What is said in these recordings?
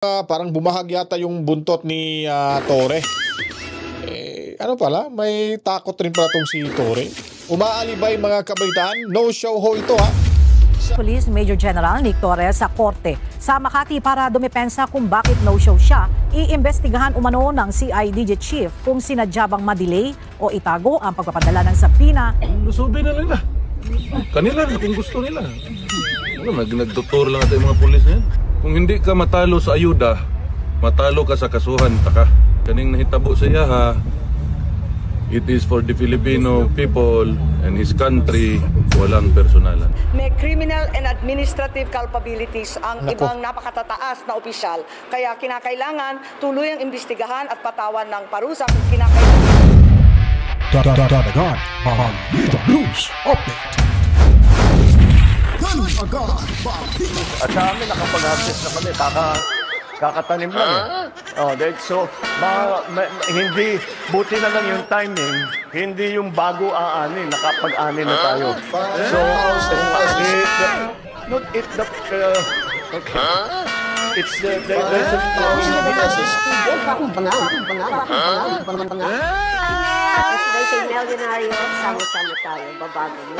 Parang bumahag yata yung buntot ni Torre. Ano pala, may takot rin pala itong si Torre. Umaalibay mga kabaitaan, no show ho ito ha. Police Major General Nick Torres sa korte sa Makati para dumepensa kung bakit no-show siya. Iimbestigahan umano ng CIDG Chief kung sinadya bang madelay o itago ang pagpapadala ng subpoena. Lusubi na nila. Kanila kung gusto nila. Nagdoktor lang natin yung mga pulis na yan. Kung hindi ka matalo sa ayuda, matalo ka sa kasuhan, taka. Kaning nahitabo sa iya ha, it is for the Filipino people and his country, walang personalan. May criminal and administrative culpabilities ang ibang napakatataas na opisyal. Kaya kinakailangan tuluyang imbestigahan at patawan ng parusa kung kinakailangan. Dadagan, Balita News Update. At sa amin, nakapag-access na kami, kakatanim lang eh. So, hindi, buti na lang yung timing, hindi yung bago aanin, nakapag-anin na tayo. So, it's the Meldinario, sama-sama tayo, babago mo.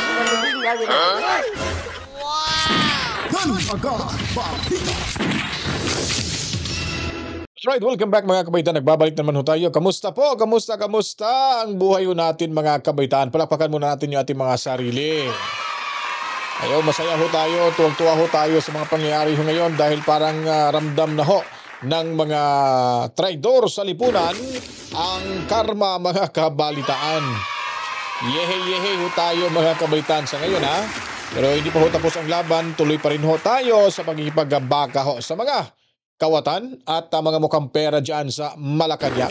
That's right, welcome back mga kabaitaan. Nagbabalik naman ho tayo. Kamusta po? Kamusta ang buhay ho natin mga kabaitaan? Palakpakan muna natin yung ating mga sarili. Ayaw, masaya ho tayo, tuwang-tuwa ho tayo sa mga pangyayari ho ngayon dahil parang ramdam na ho ng mga traidor sa lipunan ang karma mga kabalitaan. Yehe ho tayo mga kabaitaan sa ngayon ha. Pero hindi pa ho tapos ang laban, tuloy pa rin ho tayo sa pagkikipagbaka ho sa mga kawatan at mga mukhang pera dyan sa Malacanang.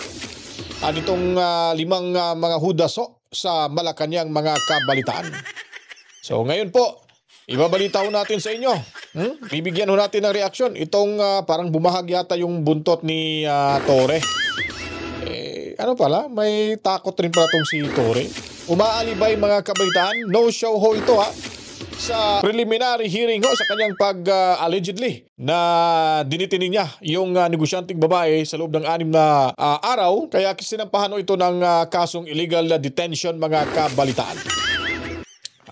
At itong limang mga hudaso sa Malacanang mga kabalitaan. So ngayon po, ibabalita ho natin sa inyo. Bibigyan ho natin ng reaksyon. Itong parang bumahag yata yung buntot ni Torre. Ano pala, may takot rin pala itong si Torre. Umaalibay mga kabalitaan, no show ho ito ha. Sa preliminary hearing ho sa kanyang allegedly na dinitinin niya yung negosyanteng babae sa loob ng 6 na araw. Kaya sinampahan ho ito ng kasong illegal detention mga kabalitaan.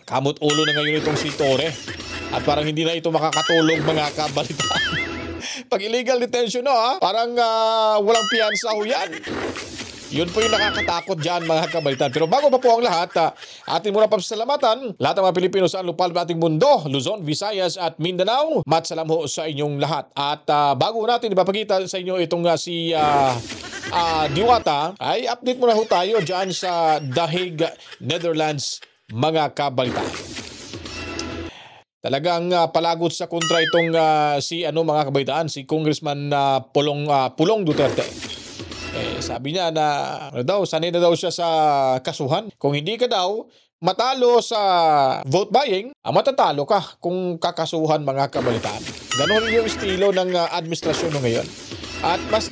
Kamot ulo na ngayon itong si Torre. At parang hindi na ito makakatulog mga kabalitaan. Pag illegal detention no ha, parang walang piyansa ho yan. Yun po yung nakakatakot dyan mga kabalitan. Pero bago pa po ang lahat, atin muna pasalamatan lahat ng mga Pilipino sa lupal ng ating mundo, Luzon, Visayas at Mindanao. Matsalam ho sa inyong lahat. At bago natin ipapakita sa inyo itong si Diwata, ay update muna ho tayo dyan sa The Hague, Netherlands mga kabalitan. Talagang palagot sa kontra itong si mga kabalitaan, si Congressman Pulong Duterte. Sabi niya na sanay na daw siya sa kasuhan. Kung hindi ka daw matalo sa vote buying, matatalo ka kung kakasuhan mga kabalitaan. Ganon yung estilo ng administrasyon ngayon. At mas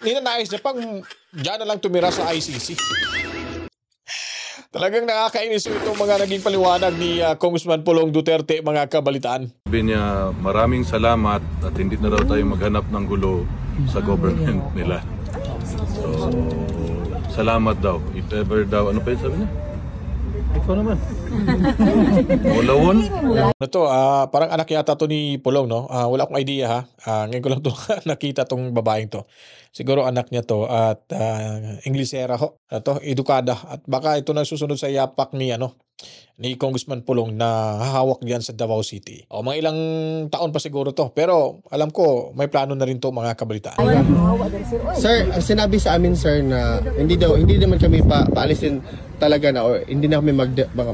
ninanais niya pang dyan na lang tumira sa ICC. Talagang nakakainis itong mga naging paliwanag ni Congressman Pulong Duterte mga kabalitaan. Sabi niya maraming salamat at hindi na daw tayo maghanap ng gulo sa government nila. So, salamat daw. If ever daw, ano pa yung sabi niya? Ikaw naman. Mulawon. Ito, parang anak yata to ni Pulong, no? Wala akong idea ha. Ngayon ko lang to nakita tong babaeng to. Siguro anak niya to at Inglesera ho. Ito, edukada. At baka ito na susunod sa yapak ni ni Congressman Pulong na hahawak diyan sa Davao City. O mga ilang taon pa siguro to. Pero alam ko may plano na rin to mga kabalitaan. Sir, ang sinabi sa amin sir na hindi naman kami paalisin talaga na or hindi na kami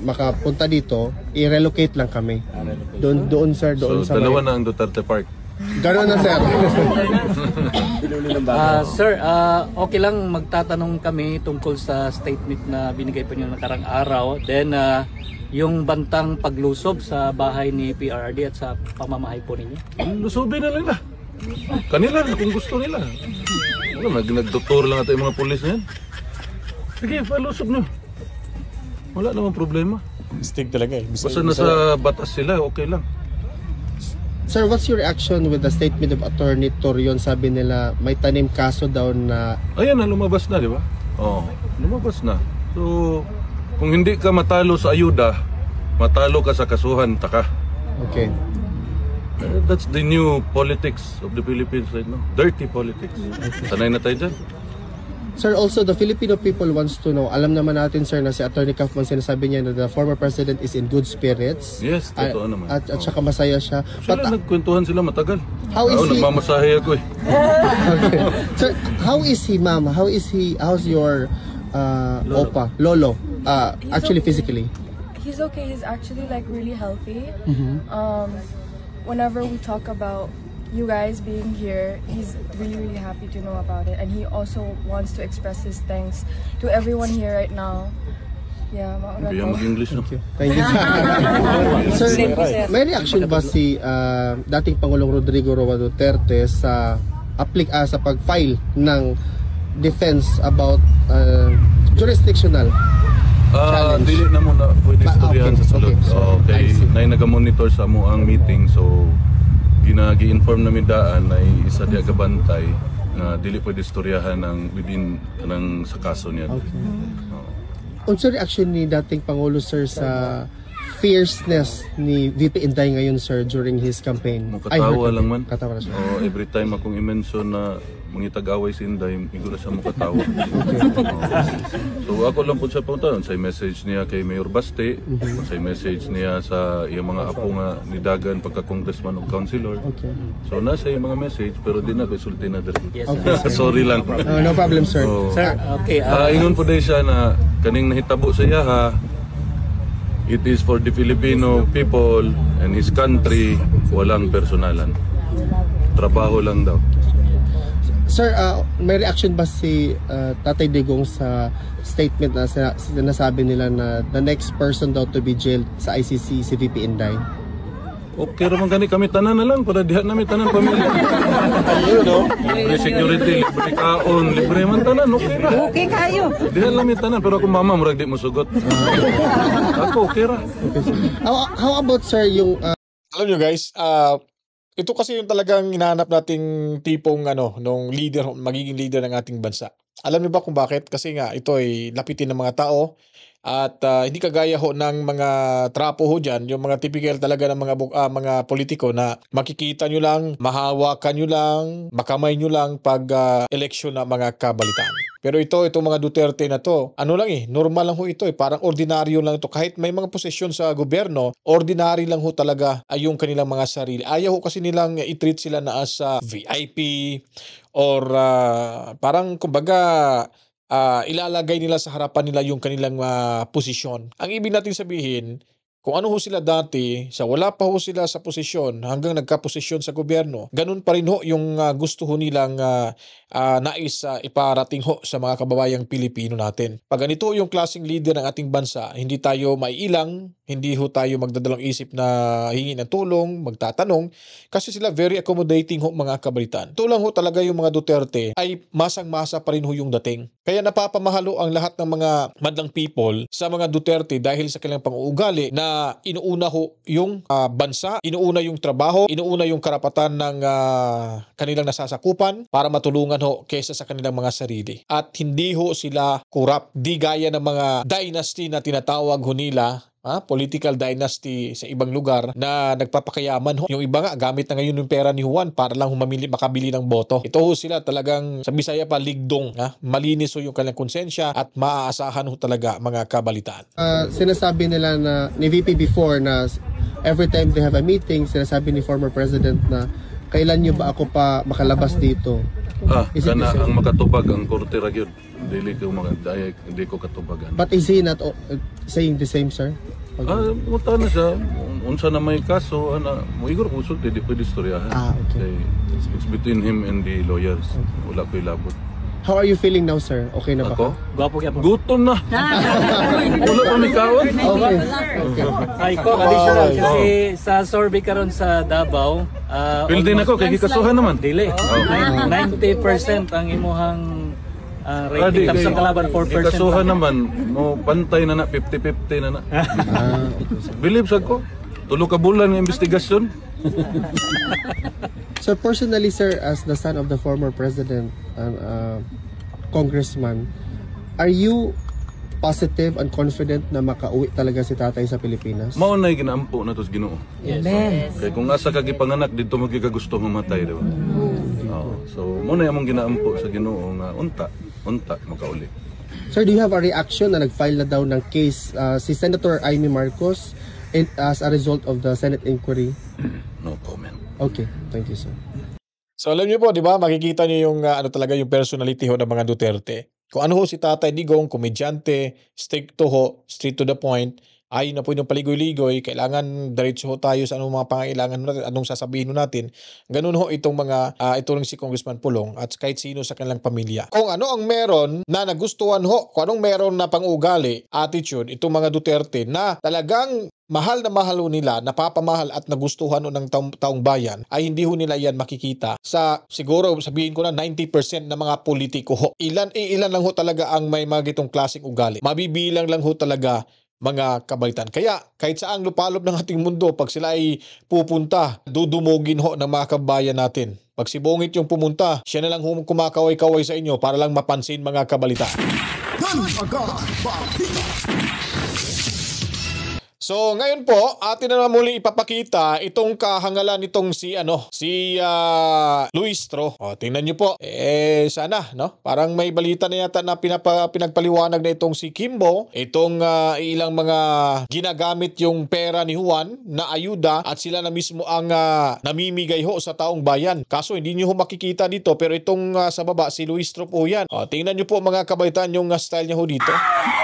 makapunta dito, i-relocate lang kami. Doon sir, doon so, sa dalawa na ang Duterte Park. Ganoon na sir. Sir, okay lang magtatanong kami tungkol sa statement na binigay po niyo nakarang araw. Then yung bantang paglusob sa bahay ni PRRD at sa pamamahay po ninyo. Lusubi na nila. Kanila kung gusto nila. Nagdoktor lang natin yung mga pulis na yan. Sige, palusob nyo. Wala namang problema. Stig talaga eh. Basta nasa batas sila, okay lang. Sir, what's your reaction with the statement of Attorney Torion? Sabi nila may tanim kaso daw na... Ayan na, lumabas na, di ba? Oo, lumabas na. So, kung hindi ka matalo sa ayuda, matalo ka sa kasuhan, taka. Okay. That's the new politics of the Philippines right now. Dirty politics. Sanay na tayo dyan. Sir, also the Filipino people wants to know, alam naman natin sir na si Attorney Kaufman sinasabi niya na the former president is in good spirits. Yes, totoo naman. At saka masaya siya. Sila nagkwentuhan sila matagal. How is he? Nagmamasahe ako eh. Okay. Sir, how is he, ma'am? How's your Lolo? Actually physically? He's okay. He's actually like really healthy. Whenever we talk about you guys being here, he's really happy to know about it, and he also wants to express his thanks to everyone here right now. Yeah, Hindi mag-English, no? Thank you. Sir, may reaction ba si dating Pangulong Rodrigo Roa Duterte sa pag-file ng defense about jurisdictional challenge? Dili na muna pwede istoryahan sa sulod. Okay, nay naga-monitor sa mo ang meeting, so ginagi-inform namin daan na isa diya gabantay na dili pwede istoryahan ng within kanang sa kaso niya. Okay. Unsa reaction ni dating Pangulo sir sa fierceness ni VP Inday ngayon sir during his campaign? Katawa lang man. Katawa siya. Every time akong i-mention na mangitag-away si Inday, igura siya makatawa. So ako lang po siya punta, sa message niya kay Mayor Baste, sa message niya sa iyang mga apo nga ni Dagan pagka-congressman o councilor. So nasa yung mga message, pero di na resulti na dito. Sorry lang. No problem sir. So, Sir, okay. ingon po din siya na kaning nahitabo sa iya ha, it is for the Filipino people and his country, walang personalan. Trabaho lang daw. Sir, may reaction ba si Tatay Digong sa statement na sinasabi nila na the next person daw to be jailed sa ICC si VP Inday? Okay naman gani kami tanan na lang para diha namin tanan pamilya. Ayun no. Libre security, libre kaon, libre man tanan, okay ra. Okay kayo. Diha namin tanan pero kung mama murag di mo sugot. Ako okay ra. How about sir yung Alam nyo guys, ito kasi yung talagang hinahanap nating tipong nung leader, magiging leader ng ating bansa. Alam niyo ba kung bakit? Kasi nga ito ay lapitin ng mga tao at hindi kagaya ho ng mga trapo ho dyan, yung mga typical talaga ng mga politiko na makikita nyo lang, mahawakan nyo lang, makamay nyo lang pag eleksyon na mga kabalitaan. Pero itong mga Duterte na to, normal lang ho ito parang ordinaryo lang ito. Kahit may mga posisyon sa gobyerno, ordinary lang ho talaga yung kanilang mga sarili. Ayaw ho kasi nilang i-treat sila na as VIP or parang kumbaga ilalagay nila sa harapan nila yung kanilang posisyon. Ang ibig natin sabihin, kung ano ho sila dati, sa wala pa ho sila sa posisyon hanggang nagka-posisyon sa gobyerno, ganun pa rin ho yung gusto ho nilang nais iparating ho sa mga kababayang Pilipino natin. Pag ganito yung klaseng leader ng ating bansa, hindi tayo maiilang, hindi ho tayo magdadalawang isip na hingi ng tulong, magtatanong, kasi sila very accommodating ho mga kabalitaan. Tulang ho talaga yung mga Duterte ay masang-masa pa rin ho yung dating. Kaya napapamahalo ang lahat ng mga madlang people sa mga Duterte dahil sa kanilang pang-uugali na inuuna ho yung bansa, inuuna yung trabaho, inuuna yung karapatan ng kanilang nasasakupan para matulungan ho kaysa sa kanilang mga sarili. At hindi ho sila corrupt. Di gaya ng mga dynasty na tinatawag ho nila, political dynasty sa ibang lugar na nagpapakayaman ho. Yung iba nga, gamit na ngayon yung pera ni Juan para lang makabili ng boto. Ito ho sila talagang, sa Bisaya pa, ligdong. Malinis ho yung kanilang konsensya at maaasahan ho talaga mga kabalitaan. Sinasabi nila na ni VP before na every time they have a meeting, sinasabi ni former president na kailan nyo ba ako pa makalabas dito? Kana ang makatubag ang korte ra gyud. Dili ko katubagan. But is he not saying the same, sir? Muta na siya. Unsa na may kaso, mo igor usod di pwede istoryahan. Okay. It's between him and the lawyers. Wala ko'y labot. How are you feeling now, sir? Okay na ba? Ako? Gwapo kaya po. Gutom na. Wala pa may kaon. Okay. Ay ko, additional kasi sa survey karon sa Davao, Building ako, kay gikasuhan naman. Dili. 90% ang imuhang rating tapos ang kalaban 4%. Gikasuhan naman, mo pantay na 50-50 na. Believe sa ko. Tulo ka bulan ng investigasyon. So personally, sir, as the son of the former president and congressman, are you positive and confident na makauwi talaga si tatay sa Pilipinas? Maunay ginaampo na to sa Ginoo. Yes. Kaya kung asa ka gipanganak dito magkikagusto mamatay, di ba? So maunay among ginaampo sa Ginoo nga unta makauli. Sir, do you have a reaction na nag-file na daw ng case si Senator Amy Marcos as a result of the Senate inquiry? No comment. Okay, thank you, sir. So alam niyo po, di ba, makikita niyo yung ano talaga yung personality ho ng mga Duterte. Kung ano ho si Tatay Digong, komedyante, straight to the point, ayaw na po yung paligoy-ligoy, kailangan diretso ho tayo sa anong mga pangailangan natin, anong sasabihin natin. Ganun ho itong mga, ito rin si Congressman Pulong at kahit sino sa kanilang pamilya. Kung ano ang meron na nagustuhan ho, kung anong meron na pang-ugali, attitude, itong mga Duterte na talagang mahal na mahal nila, napapamahal at nagustuhan ng taong bayan, ay hindi ho nila yan makikita sa, siguro sabihin ko na 90% ng mga politiko ho. Ilan lang ho talaga ang may mga gitong klaseng ugali. Mabibilang lang ho talaga mga kabalitan. Kaya kahit saang lupalop ng ating mundo, pag sila ay pupunta, dudumugin ho ng mga kabayan natin. Pag si Bongit yung pumunta, siya na lang kumakaway-kaway sa inyo para lang mapansin mga kabalitan. So ngayon po, atin na muli ipapakita itong kahangalan nitong si Luistro. O, tingnan niyo po. Sana, no? Parang may balita na yata na pinagpaliwanag na itong si Kimbo, itong ilang mga ginagamit yung pera ni Juan na ayuda at sila na mismo ang namimigay ho sa taong bayan. Kaso hindi niyo ho makikita dito, pero itong sa baba si Luistro po yan. O, tingnan niyo po mga kabaitan yung style niya ho dito.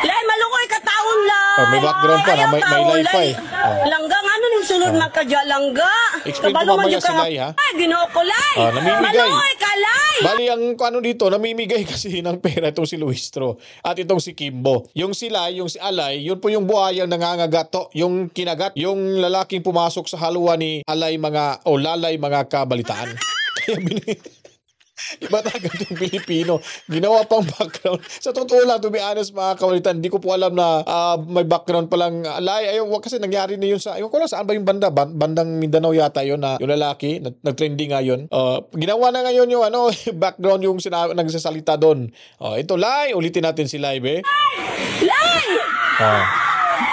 Lay, malukoy ka taon lang. May background pa na, may live pa eh. Langgang ano ning sunod magkadya langga? Explain ko mamaya si Lai, ha? Ay, Ginoo ko, Lay. Namimigay. Malukoy ka, Lay. Bali ang ano dito, namimigay kasi ng pera itong si Luistro at itong si Kimbo. Yung si Lai, yung si Alay, yun po yung buhayang nangangagato, yung kinagat, yung lalaking pumasok sa haluan ni Alay Lalay mga kabalitaan. Kaya iba talaga yung Pilipino. Ginawa pang background. Sa totoo lang, to be honest mga kabalitan, hindi ko po alam na may background palang Alay. Kasi nangyari na yun sa, ayaw ko lang saan ba yung banda? Bandang Mindanao yata yun na yung lalaki, nag-trending nga yun. Ginawa na ngayon yung background yung nagsasalita doon. Ito Lai, ulitin natin si Lai, be. Lai!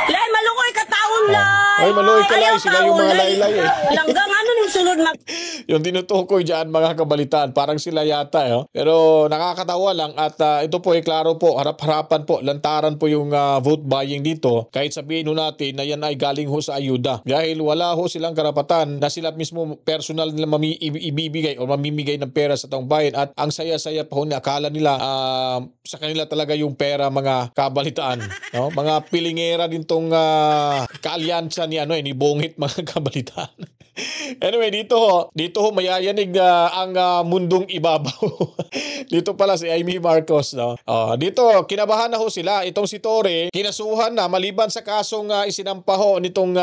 Lay, malukoy ka taon lang. Ay, malukoy ka Lai. Sila yung mga Laylay eh. Langgang ano ning sunod yung tinutukoy dyan mga kabalitaan, parang sila yata. Pero nakakatawa lang at ito po ay klaro po, harap-harapan po, lantaran po yung vote buying dito. Kahit sabihin ho natin na yan ay galing ho sa ayuda. Dahil wala ho silang karapatan na sila mismo personal nila ibibigay o mamimigay ng pera sa taong bayan. At ang saya-saya pa ho na akala nila sa kanila talaga yung pera mga kabalitaan. No? Mga pilingera din tong kaalyansa ni Bongit mga kabalitaan. Anyway, dito ho mayayanig ang mundong ibabaw. Dito pala si Amy Marcos, no? Dito kinabahan na ho sila. Itong si Torre, kinasuhan na maliban sa kasong isinampa ho nitong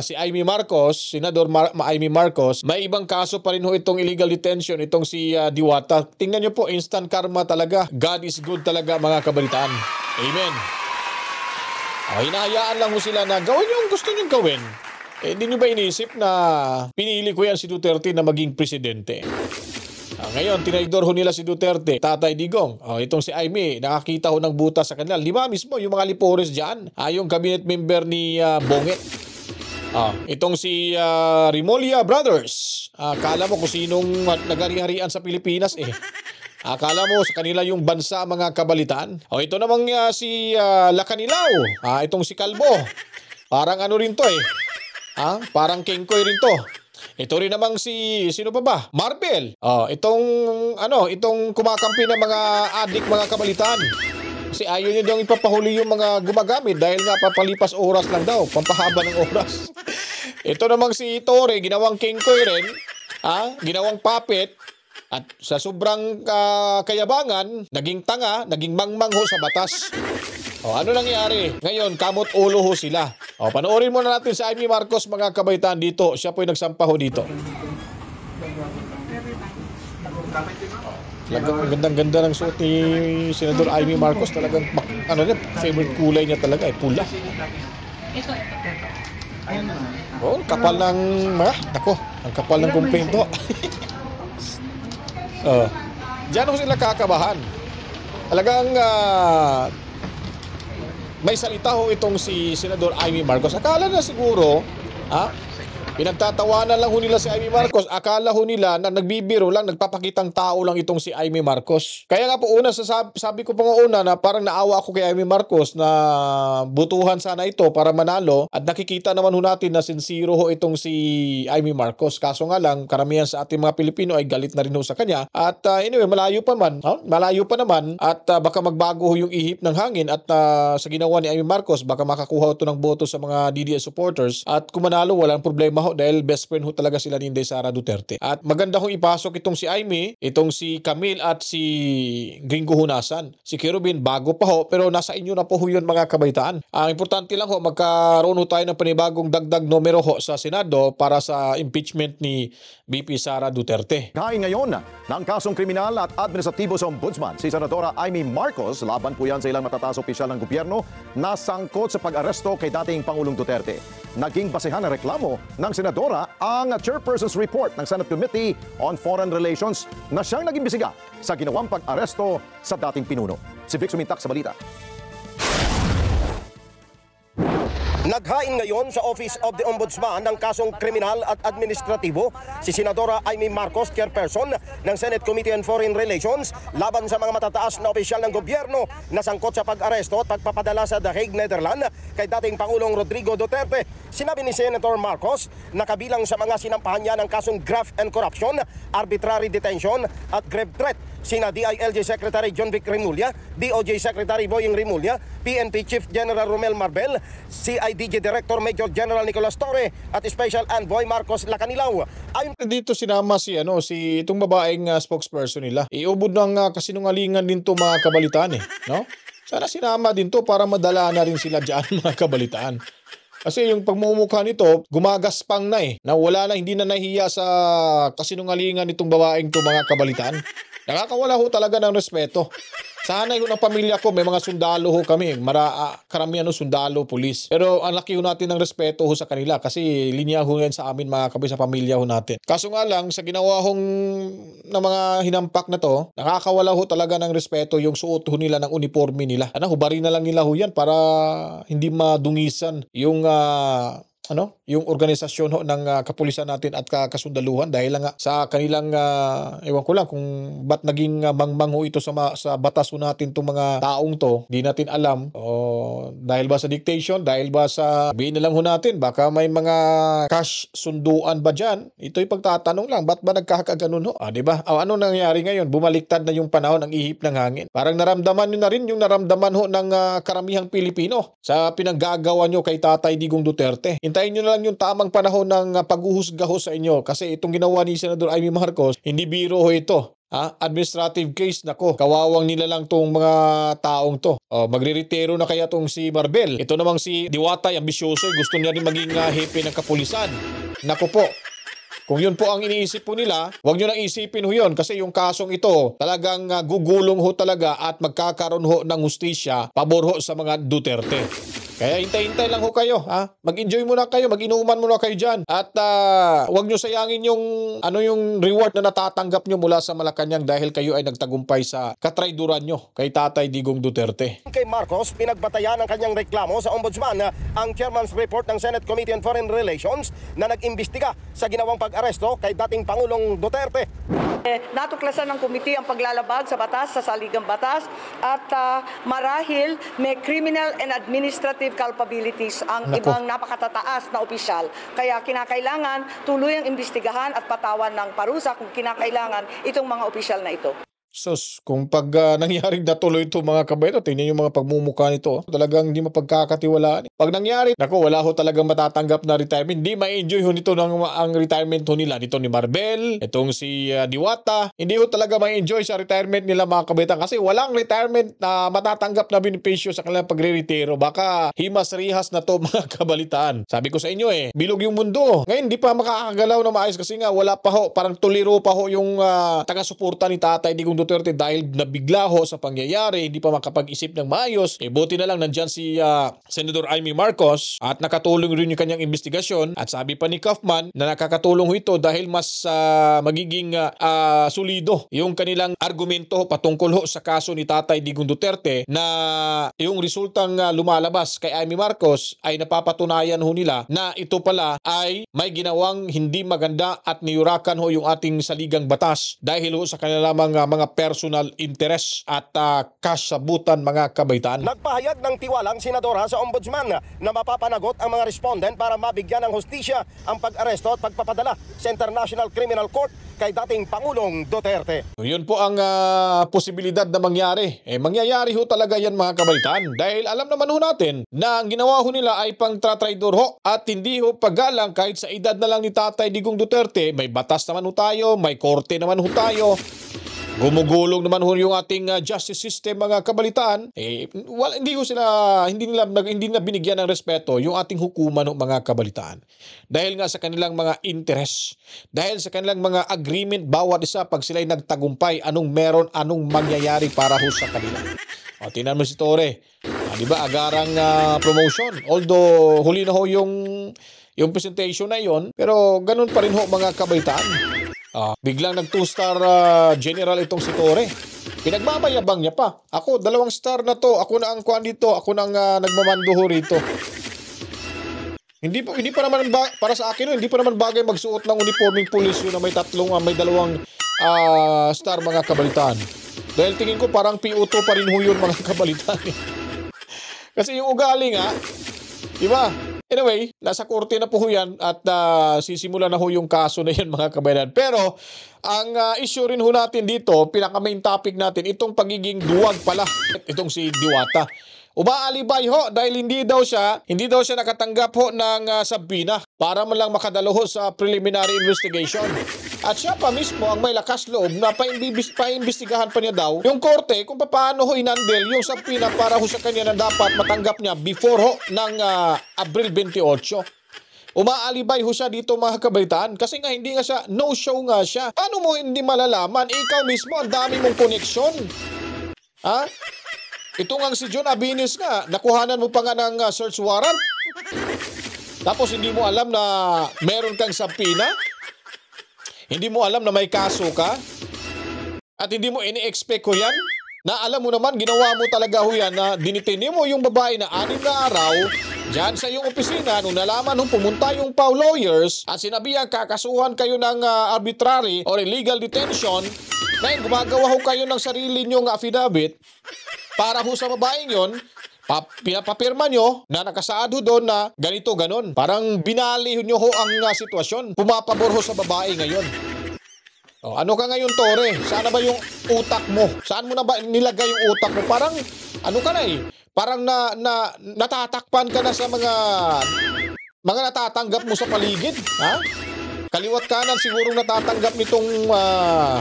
si Amy Marcos, Senador Amy Marcos, may ibang kaso pa rin ho itong illegal detention, itong si Diwata. Tingnan niyo po, instant karma talaga. God is good talaga mga kabalitaan. Amen. Hinahayaan lang ho sila na gawin yung gusto niyong gawin. Hindi nyo ba inisip na pinili ko yan si Duterte na maging presidente? Ngayon, tinaydor ho nila si Duterte, Tatay Digong. Itong si Aimee, nakakita ho ng butas sa kanila. 5 mismo, yung mga lipores dyan. Yung cabinet member ni Bongit. Itong si Rimolya Brothers. Akala mo kung sinong nagari-harian sa Pilipinas eh. Akala mo sa kanila yung bansa mga kabalitaan. Ito namang si Lacanilao. Itong si Calvo. Parang ano rin to eh. Parang Kengkoy rin to. Ito rin namang sino pa ba? Marvel. Itong kumakampi ng mga adik mga kabalitaan. Kasi ayaw nyo daw ipapahuli yung mga gumagamit dahil nga papalipas oras lang daw, pampahaba ng oras. Ito namang si Torre, ginawang Kengkoy rin, ginawang puppet. At sa sobrang kayabangan, naging tanga, naging mangmang ho sa batas. Ano nangyari? Ngayon, kamot ulo ho sila. Panoorin muna natin sa Amy Marcos mga kabaitan dito. Siya po yung nagsampa ho dito. Talagang gandang-ganda ng suot ni Senador Amy Marcos. Talagang favorite kulay niya talaga, pula. Oh, kapal ng nako, ang kapal ng komplento. Diyan ho sila kakabahan. Talagang may salita ho itong si Senador Amy Marcos. Akala na siguro, pinagtatawanan lang ho nila si Amy Marcos. Akala ho nila na nagbibiro lang, nagpapakitang tao lang itong si Amy Marcos. Kaya nga po una, sabi ko pa nga una na parang naawa ako kay Amy Marcos na butuhan sana ito para manalo. At nakikita naman ho natin na sincero ho itong si Amy Marcos. Kaso nga lang, karamihan sa ating mga Pilipino ay galit na rin ho sa kanya. At anyway, malayo pa naman. At baka magbago ho yung ihip ng hangin. At sa ginawa ni Amy Marcos, baka makakuha ito ng boto sa mga DDS supporters. At kung manalo, walang problema ho dahil best friend ho talaga sila ni Inday Sara Duterte. At maganda hong ipasok itong si Amy, itong si Camille at si Gringo Hunasan. Si Kerubin bago pa ho, pero nasa inyo na po ho yun mga kabaitaan. Ang importante lang ho, magkaroon ho tayo ng panibagong dagdag numero ho sa Senado para sa impeachment ni BP Sara Duterte. Kain ngayon ng kasong kriminal at administratibo sa Ombudsman si Senadora Amy Marcos. Laban po yan sa ilang matataas opisyal ng gobyerno na sangkot sa pag-aresto kay dating Pangulong Duterte. Naging basehan ng reklamo ng Senadora ang Chairperson's Report ng Senate Committee on Foreign Relations na siyang nag-imbestiga sa ginawang pag-aresto sa dating pinuno. Si Vic Sumintak sa balita. Naghain ngayon sa Office of the Ombudsman ng kasong kriminal at administratibo si Senadora Amy Marcos, chairperson ng Senate Committee on Foreign Relations, laban sa mga matataas na opisyal ng gobyerno na sangkot sa pag-aresto at pagpapadala sa The Hague, Netherlands kay dating Pangulong Rodrigo Duterte. Sinabi ni Senator Marcos na kabilang sa mga sinampahan niya ng kasong graft and corruption, arbitrary detention at grave threat sina DILG Secretary John Vic Remulla, DOJ Secretary Boying Remulla, PNP Chief General Romel Marbel, CIDG Director Major General Nicolas Torre at Special Envoy Marcos Lacanilaw. Dito sinama si itong babaeng spokesperson nila. Iubod ng kasinungalingan din to mga kabalitaan no? Sana sinama din to para madala na rin sila diyan mga kabalitaan. Kasi yung pagmumukha nito, gumagaspang na na wala na, hindi na nahiya sa kasinungalingan nitong babaeng to mga kabalitaan. Nakakawala ho talaga ng respeto. Sana yun ang pamilya ko, may mga sundalo ho kami, karamihan ho sundalo, pulis. Pero ang laki ho natin ng respeto ho sa kanila kasi linya ho yan sa amin mga kabi sa pamilya ho natin. Kaso nga lang, sa ginawa hong na mga hinampak na to, nakakawala ho talaga ng respeto yung suot ho nila ng uniforme nila. Hubarin na lang nila ho yan para hindi madungisan yung yung organisasyon ho ng kapulisan natin at kasundaluhan dahil nga sa kanilang ewan ko lang kung ba't naging mangmang ho ito sa batas ho natin itong mga taong to, di natin alam o dahil ba sa dictation, dahil ba sa sabihin na lang ho natin, baka may mga cash sunduan ba dyan, ito'y pagtatanong lang, ba't ba nagkakaganon ho? Diba? Ano nangyari ngayon? Bumaliktad na yung panahon ng ihip ng hangin. Parang naramdaman nyo na rin yung naramdaman ho ng karamihang Pilipino sa pinaggagawa nyo kay Tatay Digong Duterte. Hintayin nyo na lang yung tamang panahon ng paghuhusga ho sa inyo kasi itong ginawa ni Senador Amy Marcos, hindi biro ho ito. Administrative case, nako, kawawang nila lang tong mga taong to. Magre-retiro na kaya tong si Marbel. Ito namang si Diwata, ambisyoso, gusto niya rin maging hepe ng kapulisan. Nako po. Kung yun po ang iniisip po nila, huwag nyo nang isipin ho yun kasi yung kasong ito talagang gugulong ho talaga at magkakaroon ho ng hustisya pabor ho sa mga Duterte. Kaya hintay-hintay lang ho kayo, Mag-enjoy muna kayo, mag-inuman muna kayo dyan. At huwag nyo sayangin yung reward na natatanggap nyo mula sa Malacanang dahil kayo ay nagtagumpay sa katrayduran nyo kay Tatay Digong Duterte. Kay Marcos, pinagbatayan ng kanyang reklamo sa Ombudsman ang Chairman's Report ng Senate Committee on Foreign Relations na nag-imbestiga sa ginawang pag-aresto kay dating Pangulong Duterte. Natuklasan ng komite ang paglalabag sa batas, sa saligang batas at marahil may criminal and administrative culpabilities ang ibang napakatataas na opisyal. Kaya kinakailangan tuluyang imbestigahan at patawan ng parusa kung kinakailangan itong mga opisyal na ito. Sus, kung pag nangyaring natuloy ito mga kabayan, tingnan yung mga pagmumukha nito. Talagang hindi mapagkakatiwalaan. Pag nangyari, nako, wala ho talagang matatanggap na retirement. Hindi ma-enjoy ho nito ang retirement ho nila. Nito ni Marbel, itong si Diwata. Hindi ho talaga ma-enjoy sa retirement nila mga kabayan kasi walang retirement na matatanggap na benepisyo sa kanilang pagre-retiro. Baka himas-rihas na to mga kabalitaan. Sabi ko sa inyo bilog yung mundo. Ngayon, hindi pa makakagalaw na maayos kasi nga wala pa ho. Parang tuliro pa ho yung taga-suporta ni Tatay Digong Duterte dahil nabigla ho sa pangyayari, hindi pa makapag-isip ng maayos. Buti na lang nandyan si Senador Amy Marcos at nakatulong rin yung kanyang investigasyon. At sabi pa ni Kaufman na nakakatulong ho ito dahil mas magiging solido yung kanilang argumento patungkol ho sa kaso ni Tatay Digong Duterte na yung resultang lumalabas kay Amy Marcos ay napapatunayan ho nila na ito pala ay may ginawang hindi maganda at niyurakan ho yung ating saligang batas dahil ho sa kanilang mga personal interest at kasabutan mga kabaitaan. Nagpahayag ng tiwalang senadora sa ombudsman na mapapanagot ang mga respondent para mabigyan ng hustisya ang pag-aresto at pagpapadala sa International Criminal Court kay dating Pangulong Duterte. Yun po ang posibilidad na mangyari. Mangyayari ho talaga yan mga kabaitaan dahil alam naman ho natin na ang ginawa ho nila ay pang-traidor ho at hindi ho paggalang kahit sa edad na lang ni Tatay Digong Duterte. May batas naman ho tayo, may korte naman ho tayo. Gumugulong naman ho yung ating justice system mga kabalitaan. Hindi na binigyan ng respeto yung ating hukuman ng mga kabalitaan. Dahil nga sa kanilang mga interest, dahil sa kanilang mga agreement bawat isa pag sila'y nagtagumpay, anong meron, anong mangyayari para ho sa kanila. Tingnan mo si Tore. Di ba agarang promotion. Although huli na ho yung presentation na yon, pero ganun pa rin ho mga kabalitaan. Biglang nag 2-star general itong si Tore. Pinagmamayabang niya pa. Ako, 2 star na to. Ako na ang kuhan dito. Ako na ang nagmamando ho rito. Hindi pa naman para sa akin, hindi pa naman bagay magsuot ng uniforming pulis yun na may 2 star mga kabalitaan. Dahil tingin ko parang PO2 pa rin ho yun mga kabalitaan. Kasi yung ugali nga, diba? Anyway, nasa korte na po yan at sisimula na ho yung kaso na yan mga kabayan. Pero ang issue rin ho natin dito, pinaka-main topic natin, itong pagiging duwag pala, itong si Diwata. Umaalibay ho dahil hindi daw siya nakatanggap ho ng sabina para man lang makadalo ho sa preliminary investigation. At siya pa mismo ang may lakas loob na paimbestigahan pa niya daw yung korte kung paano ho inandel yung sabina para ho sa kanya na dapat matanggap niya before ho ng Abril 28. Umaalibay ho siya dito mga kabaitaan kasi nga hindi nga siya, no show nga siya. Paano mo hindi malalaman? Ikaw mismo ang dami mong koneksyon. Ha? Ito nga si John Abinis nga, nakuhanan mo pa nga ng search warrant. Tapos hindi mo alam na meron kang sabina. Hindi mo alam na may kaso ka. At hindi mo ini-expect ko yan. Na alam mo naman, ginawa mo talaga ho yan na dinitini mo yung babae na 6 na araw dyan sa iyong opisina nung nalaman nung pumunta yung PAW lawyers at sinabihan kakasuhan kayo ng arbitrary or illegal detention. Ngayon, gumagawa ho kayo ng sarili nyong affidavit para ho sa babaeng yon, pinapapirma nyo na nakasaad ho doon na ganito ganon. Parang binali nyo ho ang sitwasyon. Pumapabor ho sa babae ngayon. Ano ka ngayon, Tore? Saan ba yung utak mo? Saan mo na ba nilagay yung utak mo? Parang, ano ka na Parang natatakpan ka na sa mga natatanggap mo sa paligid. Ha? Kaliwat kanan sigurong natatanggap nitong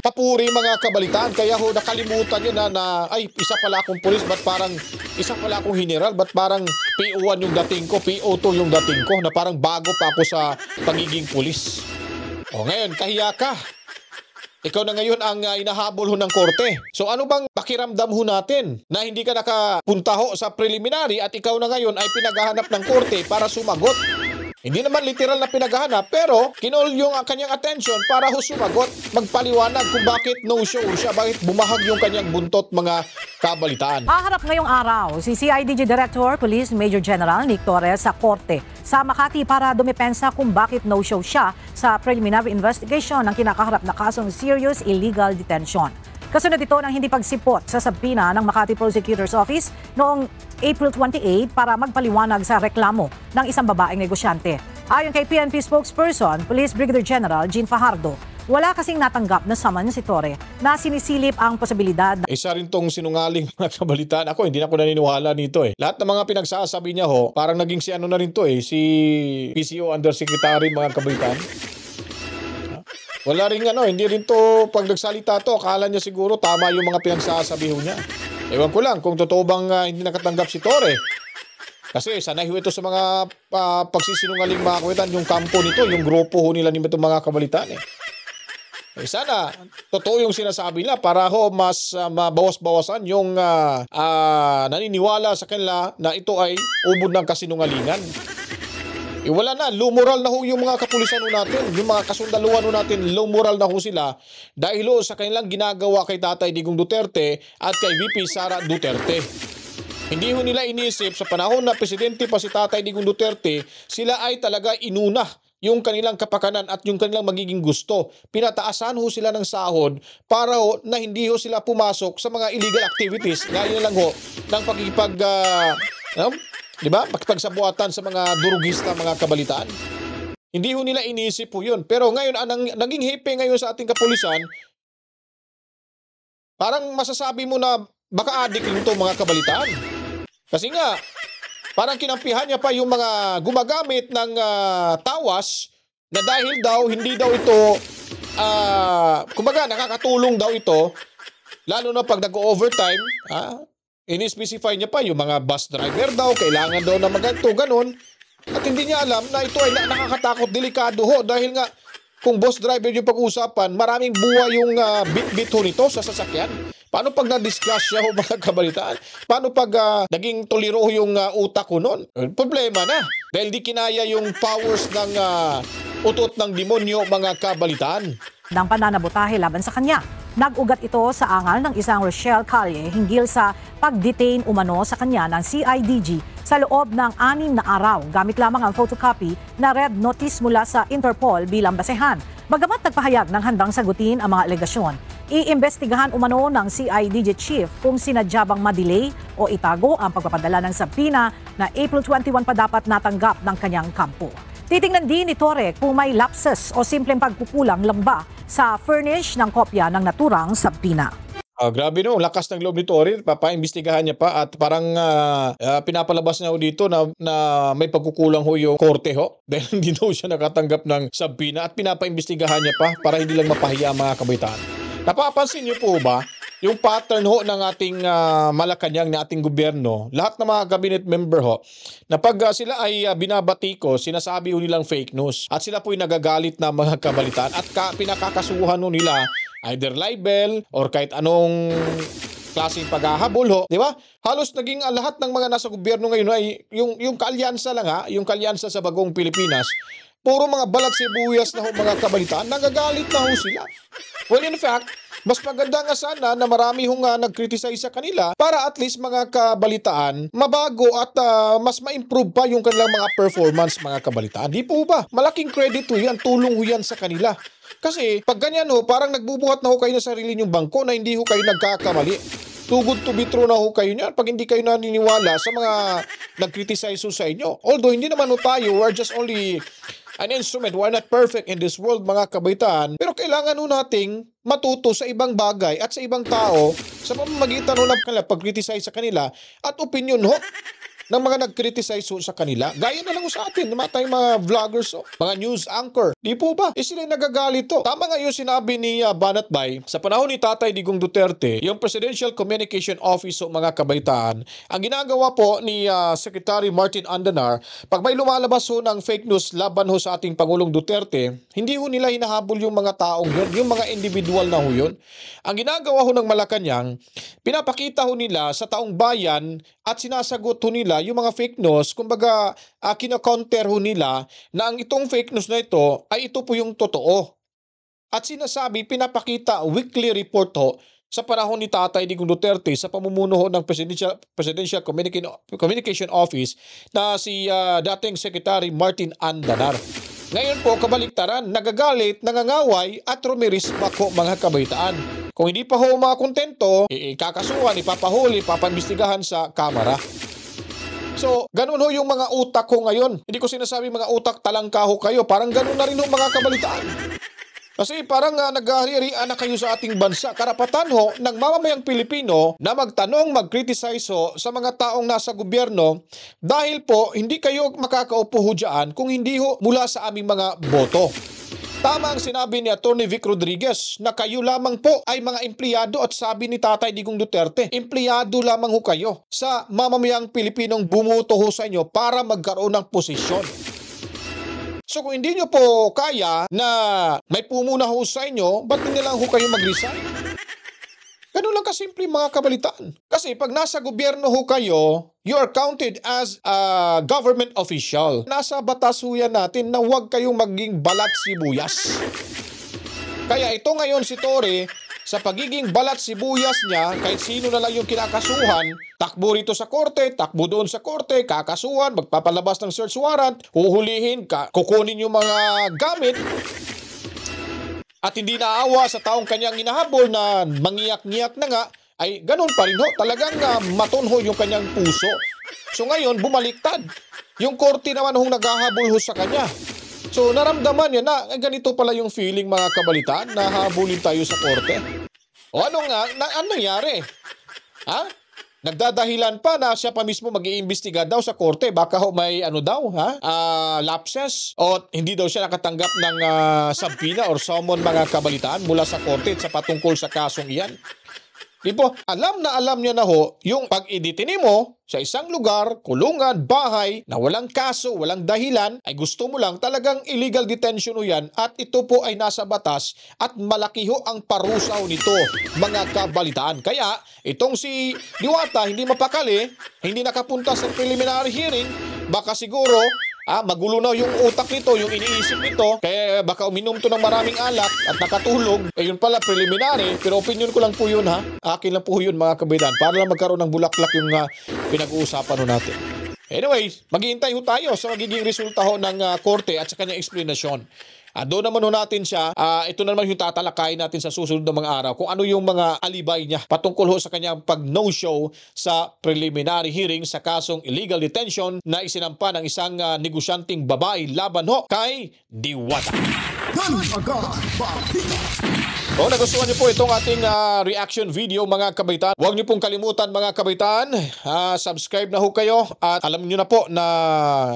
papuri mga kabalitaan. Kaya ho nakalimutan nyo na ay isa pala akong pulis, ba't parang isa pala akong general, ba't parang PO1 yung dating ko, PO2 yung dating ko, na parang bago pa ako sa pagiging pulis. Ngayon, kahiya ka. Ikaw na ngayon ang inahabol ho ng korte. So ano bang pakiramdam ho natin na hindi ka nakapunta ho sa preliminary at ikaw na ngayon ay pinaghahanap ng korte para sumagot? Hindi naman literal na pinaghahanap pero kinol yung kanyang attention para ho sumagot, magpaliwanag kung bakit no-show siya, bakit bumahag yung kanyang buntot mga kabalitaan. Haharap ngayong araw si CIDG Director Police Major General Nick Torres sa korte sa Makati para dumepensa kung bakit no-show siya sa preliminary investigation ng kinakaharap na kasong serious illegal detention. Kasunod ito ng hindi pagsipot sa sabina ng Makati Prosecutor's Office noong April 28 para magpaliwanag sa reklamo ng isang babaeng negosyante. Ayon kay PNP spokesperson, Police Brigadier General Jean Fajardo, wala kasing natanggap na saman si Torre na sinisilip ang posibilidad. Isa rin tong sinungaling mga kabalitaan. Ako, hindi na ako naniniwala nito Lahat ng mga pinagsasabi niya ho, parang naging si ano na rin to si PCO Undersecretary mga kabalitaan. Wala rin hindi rin to, pag nagsalita to, akala niya siguro tama yung mga pinagsasabi ho niya. Ewan ko lang kung totoo bang hindi nakatanggap si Torre. Kasi sanay ho ito sa mga pagsisinungaling mga kawitan, yung kampo nito, yung grupo ho nila nito mga kabalitaan Sana totoo yung sinasabi nila para mas mabawas-bawasan yung naniniwala sa kanila na ito ay ubod ng kasinungalingan. Wala na, low moral na ho yung mga kapulisan natin, yung mga kasundaluhan natin, low moral na ho sila dahil sa kanilang ginagawa kay Tatay Digong Duterte at kay VP Sara Duterte. Hindi ho nila inisip sa panahon na presidente pa si Tatay Digong Duterte, sila ay talaga inuna yung kanilang kapakanan at yung kanilang magiging gusto. Pinataasan ho sila ng sahod para ho na hindi ho sila pumasok sa mga illegal activities. Gaya na lang ho ng makipagsabuatan sa mga durugista, mga kabalitaan. Hindi ho nila inisip po yun. Pero ngayon, naging hepe ngayon sa ating kapulisan, parang masasabi mo na baka adik nito mga kabalitaan. Kasi nga, parang kinampihan niya pa yung mga gumagamit ng tawas na dahil daw, hindi daw ito, kumbaga nakakatulong daw ito, lalo na pag nag-overtime, ini-specify niya pa yung mga bus driver daw, kailangan daw na maganto, ganun. At hindi niya alam na ito ay nakakatakot, delikado ho, dahil nga kung bus driver yung pag-uusapan, maraming buhay yung bit-bit ho nito sa sasakyan. Paano pag na-discuss siya ho mga kabalitaan? Paano pag naging tuliro yung utak ko nun? Problema na. Dahil di kinaya yung powers ng utot ng demonyo mga kabalitaan. Ng pananabotahe laban sa kanya. Nag-ugat ito sa angal ng isang Rochelle Calle hinggil sa pag-detain umano sa kanya ng CIDG sa loob ng 6 na araw gamit lamang ang photocopy na red notice mula sa Interpol bilang basehan. Bagamat nagpahayag ng handang sagutin ang mga alegasyon, iimbestigahan umano ng CIDG chief kung sinadya bang madelay o itago ang pagpapadala ng sabina na April 21 pa dapat natanggap ng kanyang kampo. Titingnan din ni Torre kung may lapses o simpleng pagkukulang lang ba sa furnish ng kopya ng naturang sabina. Grabe no, lakas ng loob ni Torre, papaimbestigahan niya pa at parang pinapalabas na ho dito na may pagkukulang ho yung korte ho dahil hindi daw siya nakatanggap ng sabina at pinapaimbestigahan niya pa para hindi lang mapahiya mga kabaitaan. Napapansin niyo po ba yung pattern ho ng ating Malacanang, na ating gobyerno, lahat ng mga cabinet member ho, na pag sila ay binabatiko, sinasabi ho nilang fake news at sila po ay nagagalit na mga kabalitaan at pinakakasuhan ho nila either libel or kahit anong klaseng paghahabol ho, di ba? Halos naging lahat ng mga nasa gobyerno ngayon ay yung kalyansa lang yung kalyansa sa bagong Pilipinas. Puro mga balat sibuyas na ho mga kabalitaan, nagagalit na ho sila. Well, in fact, mas maganda nga sana na marami hong nag-criticize sa kanila para at least mga kabalitaan mabago at mas ma-improve pa yung kanilang mga performance mga kabalitaan. Di po ba? Malaking credit ho yan, tulong ho yan sa kanila. Kasi pag ganyan ho, parang nagbubuhat na ho kayo ng sarili nyong bangko na hindi ho kayo nagkakamali. Too good to be true na ho kayo niyan pag hindi kayo naniniwala sa mga nag-criticize sa inyo. Although hindi naman ho tayo, we're just only an instrument. We're not perfect in this world mga kabaitaan. Pero kailangan ho nating matuto sa ibang bagay at sa ibang tao sa pamamagitan ho ng pag-criticize sa kanila at opinion ho ng mga nag-criticize sa kanila. Gaya na lang sa atin, naman tayong mga vloggers, mga news anchor. Di po ba? Sila nagagalit to. Tama nga yung sinabi ni Banatbay, sa panahon ni Tatay Digong Duterte, yung Presidential Communication Office mga kabaitaan, ang ginagawa po ni Secretary Martin Andanar, pag may lumalabas ho ng fake news laban ho sa ating Pangulong Duterte, hindi ho nila hinahabol yung mga taong yun, yung mga individual na ho yun. Ang ginagawa ho ng Malacanang, pinapakita ho nila sa taong bayan at sinasagot ho nila yung mga fake news, kumbaga kino-counter ho nila na ang itong fake news na ito ay ito po yung totoo. At sinasabi, pinapakita weekly report ho sa panahon ni Tatay Digong Duterte sa pamumuno ho ng Presidential Communication Office na si dating Secretary Martin Andanar. Ngayon po, kabaliktaran, nagagalit, nangangaway at rumirisma ko mga kabaitaan. Kung hindi pa ho makontento, ikakasuhan, ipapahuli, papaimbestigahan sa Kamara. So, ganun ho yung mga utak ko ngayon. Hindi ko sinasabi mga utak talangka ho kayo. Parang ganun na rin ho mga kabalitaan. Kasi parang naghahari-harian na kayo sa ating bansa. Karapatan ho ng mamamayang Pilipino na magtanong, mag-criticize ho sa mga taong nasa gobyerno dahil po hindi kayo makakaupo ho dyan kung hindi ho mula sa aming mga boto. Tama ang sinabi ni Atty. Vic Rodriguez na kayo lamang po ay mga empleyado at sabi ni Tatay Digong Duterte, empleyado lamang ho kayo sa mamamayang Pilipinong bumuto ho sa inyo para magkaroon ng posisyon. So kung hindi nyo po kaya na may pumuna ho sa inyo, ba't hindi lang ho kayo mag-resign? Ganun lang kasimple mga kabalitaan. Kasi pag nasa gobyerno ho kayo, you are counted as a government official. Nasa batas ho yan natin na huwag kayong maging balat sibuyas. Kaya ito ngayon si Torre, sa pagiging balat sibuyas niya, kahit sino na lang yung kinakasuhan, takbo rito sa korte, takbo doon sa korte, kakasuhan, magpapalabas ng search warrant, huhulihin, kukunin yung mga gamit, at hindi naawa sa taong kanyang inahabol na mangiyak-ngiyak na nga, ay ganun pa rin ho. Talagang matunho yung kanyang puso. So ngayon, bumaliktad. Yung korte naman hong naghahabol ho sa kanya. So naramdaman niya na ganito pala yung feeling mga kabalitaan na habulin tayo sa korte. O ano nangyari? Ha? Nagdadahilan pa na siya pa mismo mag-iimbestiga daw sa korte. Baka ho may lapses o hindi daw siya nakatanggap ng subpoena or summon mga kabalitaan mula sa korte sa patungkol sa kasong iyan. Di po, alam niya na ho yung pag-iditini mo sa isang lugar, kulungan, bahay na walang kaso, walang dahilan, ay gusto mo lang talagang illegal detention o yan at ito po ay nasa batas at malaki ho ang parusa nito mga kabalitaan. Kaya itong si Diwata hindi mapakali, hindi nakapunta sa preliminary hearing, baka siguro magulo na yung utak nito, yung iniisip nito, kaya baka uminom to ng maraming alak at nakatulog. Yun pala preliminary, pero opinion ko lang po yun ha. Akin lang po yun mga kabaitan, para lang magkaroon ng bulaklak yung pinag-uusapan natin. Anyways, maghihintay ho tayo sa magiging resulta ho ng korte at sa kanyang explanation. Doon naman ho natin siya, ito na naman yung tatalakayin natin sa susunod na mga araw kung ano yung mga alibay niya patungkol ho sa kanyang pag-no-show sa preliminary hearing sa kasong illegal detention na isinampa ng isang negosyanteng babae laban ho kay Diwata. Kung nagustuhan niyo po itong ating reaction video mga kabaitan, huwag niyo pong kalimutan mga kabaitan, subscribe na ho kayo at alam niyo na po na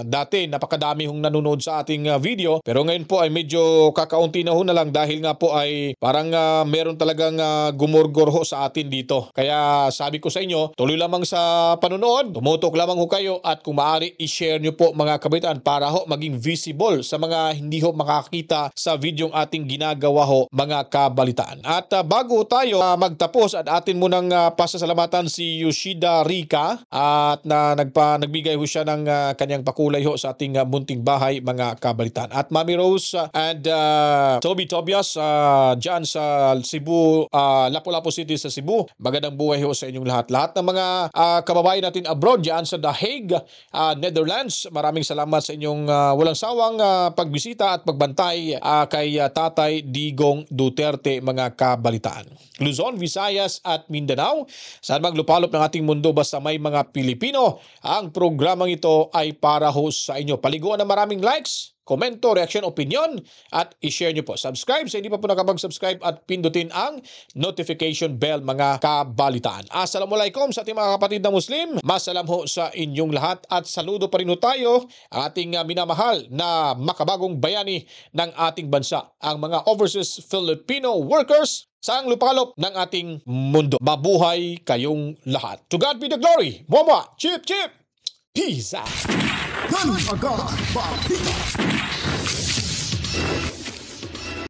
dati napakadami hong nanonood sa ating video pero ngayon po ay medyo kakaunti na ho na lang dahil nga po ay parang meron talagang gumurgor ho sa atin dito. Kaya sabi ko sa inyo, tuloy lamang sa panonood, tumutok lamang ho kayo at kung maaari i-share niyo po mga kabaitan para ho maging visible sa mga hindi ho makakita sa videong ating ginagawa ho mga kabalitan. At bago tayo magtapos at atin munang pasasalamatan si Yoshida Rica at nagbigay ho siya ng kanyang pakulay ho sa ating munting bahay mga kabalitan. At Mami Rose and Toby Tobias dyan sa Cebu, Lapu-Lapu City sa Cebu. Magandang buhay ho sa inyong lahat. Lahat ng mga kababayan natin abroad dyan sa The Hague, Netherlands. Maraming salamat sa inyong walang sawang pagbisita at pagbantay kay Tatay Digong Duterte mga kabalitaan. Luzon, Visayas at Mindanao, saan maglupalop ng ating mundo basta may mga Pilipino, ang programang ito ay para ho sa inyo. Paliguan ng maraming likes, komento, reaction, opinion at i-share nyo po. Subscribe sa hindi pa po nakapag-subscribe at pindutin ang notification bell mga kabalitaan. Assalamualaikum sa ating mga kapatid na Muslim. Masalam ho sa inyong lahat at saludo pa rin ho tayo ang ating minamahal na makabagong bayani ng ating bansa, ang mga overseas Filipino workers sa lupalop ng ating mundo. Mabuhay kayong lahat. To God be the glory. Mama, chip, chip. Peace out.